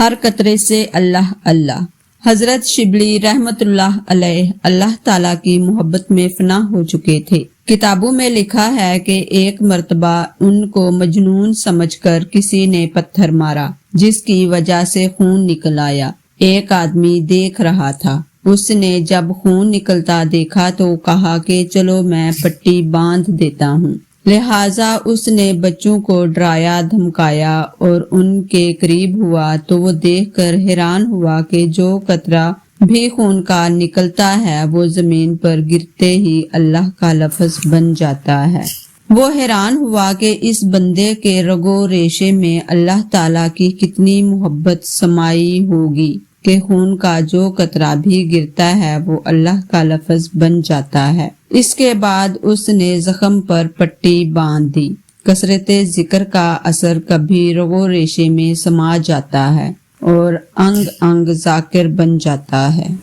ہر قطرے سے اللہ اللہ۔ حضرت شبلی رحمت اللہ علیہ اللہ تعالیٰ کی محبت میں فنا ہو چکے تھے۔ کتابوں میں لکھا ہے کہ ایک مرتبہ ان کو مجنون سمجھ کر کسی نے پتھر مارا، جس کی وجہ سے خون نکل آیا۔ ایک آدمی دیکھ رہا تھا، اس نے جب خون نکلتا دیکھا تو کہا کہ چلو میں پٹی باندھ دیتا ہوں۔ لہٰذا اس نے بچوں کو ڈرایا دھمکایا اور ان کے قریب ہوا تو وہ دیکھ کر حیران ہوا کہ جو قطرہ بھی خون کا نکلتا ہے وہ زمین پر گرتے ہی اللہ کا لفظ بن جاتا ہے۔ وہ حیران ہوا کہ اس بندے کے رگو ریشے میں اللہ تعالیٰ کی کتنی محبت سمائی ہوگی کہ خون کا جو قطرہ بھی گرتا ہے وہ اللہ کا لفظ بن جاتا ہے۔ اس کے بعد اس نے زخم پر پٹی باندھ دی۔ کثرت ذکر کا اثر کبھی رگو ریشے میں سما جاتا ہے اور انگ انگ ذاکر بن جاتا ہے۔